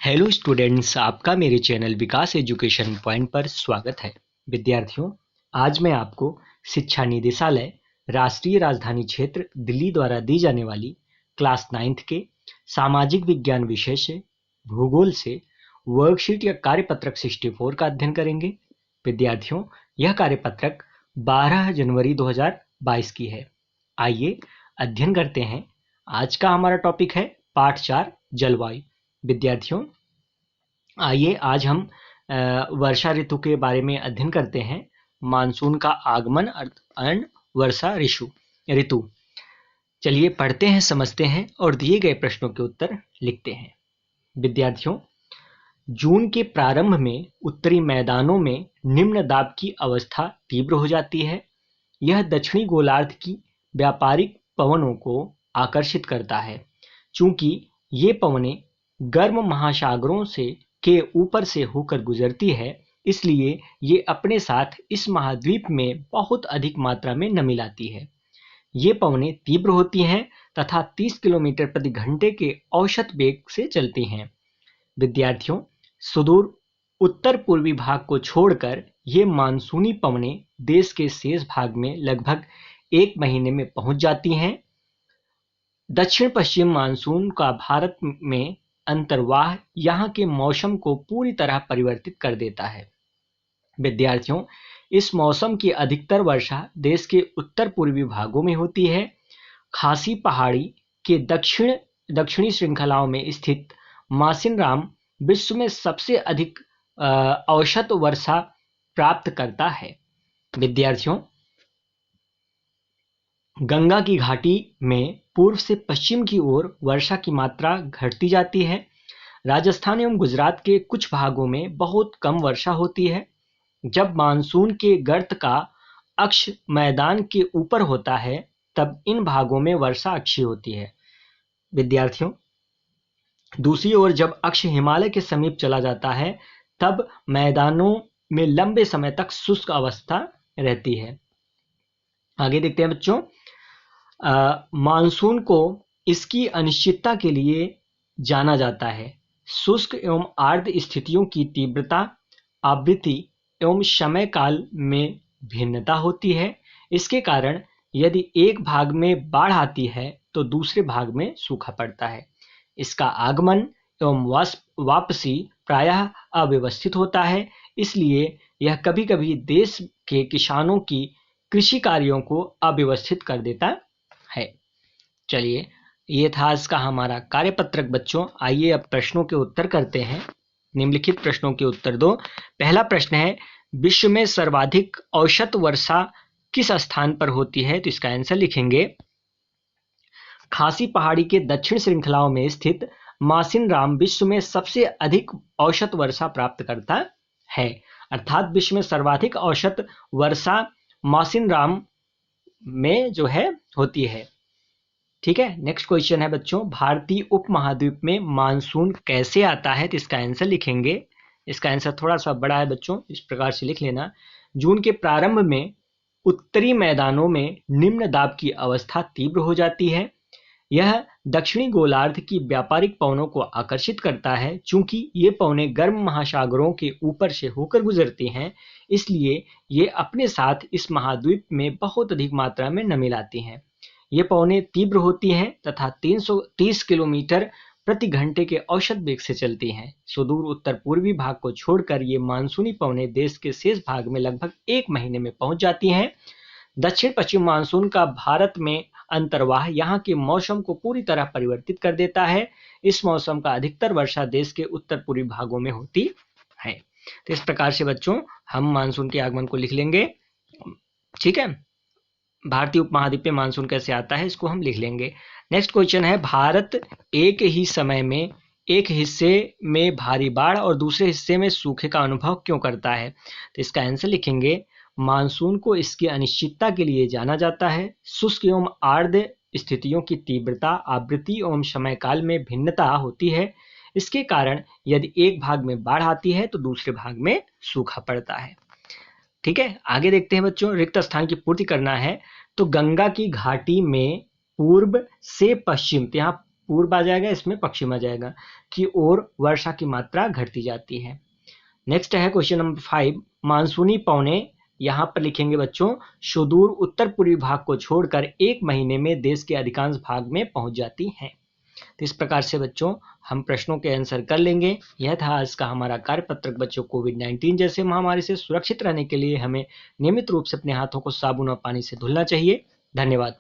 Hello students, आपका मेरे channel विकास education point पर स्वागत है। विद्यार्थियों, आज मैं आपको शिक्षा निदेशालय राष्ट्रीय राजधानी क्षेत्र दिल्ली द्वारा दी जाने वाली क्लास 9th के सामाजिक विज्ञान विषय से भूगोल से वर्कशीट या कार्यपत्रक 64 का अध्ययन करेंगे। विद्यार्थियों, यह कार्यपत्रक 12 जनवरी 2022 की है। आइए अध्ययन करते हैं। आज का हमारा टॉपिक है पाठ 4 जलवायु। विद्यार्थियों, आइए आज हम वर्षा ऋतु के बारे में अध्ययन करते हैं। मानसून का आगमन एंड वर्षा ऋतु। चलिए पढ़ते हैं, समझते हैं और दिए गए प्रश्नों के उत्तर लिखते हैं। विद्यार्थियों, जून के प्रारंभ में उत्तरी मैदानों में निम्न दाब की अवस्था तीव्र हो जाती है। यह दक्षिणी गोलार्ध की व्यापारिक पवनों को आकर्षित करता है। चूंकि ये पवनें गर्म महासागरों से के ऊपर से होकर गुजरती है, इसलिए ये अपने साथ इस महाद्वीप में बहुत अधिक मात्रा में नमी लाती है। ये पवनें तीव्र होती हैं तथा 30 किलोमीटर प्रति घंटे के औसत वेग से चलती हैं। विद्यार्थियों, सुदूर उत्तर पूर्वी भाग को छोड़कर ये मानसूनी पवनें देश के शेष भाग में लगभग 1 महीने में पहुंच जाती हैं। दक्षिण पश्चिम मानसून का भारत में अंतर्वाह यहाँ के मौसम को पूरी तरह परिवर्तित कर देता है। विद्यार्थियों, इस मौसम की अधिकतर वर्षा देश के उत्तर पूर्वी भागों में होती है। खासी पहाड़ी के दक्षिणी श्रृंखलाओं में स्थित मासिनराम विश्व में सबसे अधिक औसत वर्षा प्राप्त करता है। विद्यार्थियों, गंगा की घाटी में पूर्व से पश्चिम की ओर वर्षा की मात्रा घटती जाती है। राजस्थान एवं गुजरात के कुछ भागों में बहुत कम वर्षा होती है। जब मानसून के गर्त का अक्ष मैदान के ऊपर होता है, तब इन भागों में वर्षा अच्छी होती है। विद्यार्थियों, दूसरी ओर जब अक्ष हिमालय के समीप चला जाता है, तब मैदानों में लंबे समय तक शुष्क अवस्था रहती है। आगे देखते हैं बच्चों। मानसून को इसकी अनिश्चितता के लिए जाना जाता है। शुष्क एवं आर्द्र स्थितियों की तीव्रता, आवृत्ति एवं समय काल में भिन्नता होती है। इसके कारण यदि एक भाग में बाढ़ आती है तो दूसरे भाग में सूखा पड़ता है। इसका आगमन एवं वापसी प्रायः अव्यवस्थित होता है, इसलिए यह कभी-कभी देश के किसानों की कृषि कार्यों को अव्यवस्थित कर देता है। चलिए, ये था आज का हमारा कार्यपत्रक बच्चों। आइए अब प्रश्नों के उत्तर करते हैं। निम्नलिखित प्रश्नों के उत्तर दो। पहला प्रश्न है, विश्व में सर्वाधिक औसत वर्षा किस स्थान पर होती है? तो इसका आंसर लिखेंगे, खासी पहाड़ी के दक्षिण श्रृंखलाओं में स्थित मासिनराम विश्व में सबसे अधिक औसत वर्षा प्राप्त करता है। अर्थात विश्व में सर्वाधिक औसत वर्षा मासिनराम में जो है होती है। ठीक है, नेक्स्ट क्वेश्चन है बच्चों, भारतीय उपमहाद्वीप में मानसून कैसे आता है? तो इसका आंसर लिखेंगे, इसका आंसर थोड़ा सा बड़ा है बच्चों, इस प्रकार से लिख लेना। जून के प्रारंभ में उत्तरी मैदानों में निम्न दाब की अवस्था तीव्र हो जाती है। यह दक्षिणी गोलार्ध की व्यापारिक पवनों को आकर्षित करता है। चूंकि ये पवनें गर्म महासागरों के ऊपर से होकर गुजरती हैं, इसलिए ये अपने साथ इस महाद्वीप में बहुत अधिक मात्रा में नमी लाती हैं। ये पवनें तीव्र होती हैं तथा 330 किलोमीटर प्रति घंटे के औसत वेग से चलती हैं। सुदूर उत्तर पूर्वी भाग को छोड़कर ये मानसूनी पवनें देश के शेष भाग में लगभग 1 महीने में पहुंच जाती हैं। दक्षिण पश्चिम मानसून का भारत में अंतर्वाह यहाँ के मौसम को पूरी तरह परिवर्तित कर देता है। इस मौसम का अधिकतर वर्षा देश के उत्तर पूर्वी भागों में होती है। तो इस प्रकार से बच्चों हम मानसून के आगमन को लिख लेंगे। ठीक है, भारतीय उपमहाद्वीप में मानसून कैसे आता है इसको हम लिख लेंगे। नेक्स्ट क्वेश्चन है, भारत एक ही समय में एक हिस्से में भारी बाढ़ और दूसरे हिस्से में सूखे का अनुभव क्यों करता है? तो इसका आंसर लिखेंगे, मानसून को इसकी अनिश्चितता के लिए जाना जाता है। शुष्क एवं आर्द्र स्थितियों की तीव्रता, आवृत्ति एवं समय काल में भिन्नता होती है। इसके कारण यदि एक भाग में बाढ़ आती है तो दूसरे भाग में सूखा पड़ता है। ठीक है, आगे देखते हैं बच्चों। रिक्त स्थान की पूर्ति करना है तो गंगा की घाटी में पूर्व से पश्चिम, यहाँ पूर्व आ जाएगा, इसमें पश्चिम आ जाएगा, की ओर वर्षा की मात्रा घटती जाती है। नेक्स्ट है क्वेश्चन नंबर 5, मानसूनी पवने यहाँ पर लिखेंगे बच्चों, सुदूर उत्तर पूर्वी भाग को छोड़कर 1 महीने में देश के अधिकांश भाग में पहुंच जाती हैं। तो इस प्रकार से बच्चों हम प्रश्नों के आंसर कर लेंगे। यह था आज का हमारा कार्यपत्रक। बच्चों, कोविड-19 जैसे महामारी से सुरक्षित रहने के लिए हमें नियमित रूप से अपने हाथों को साबुन और पानी से धुलना चाहिए। धन्यवाद।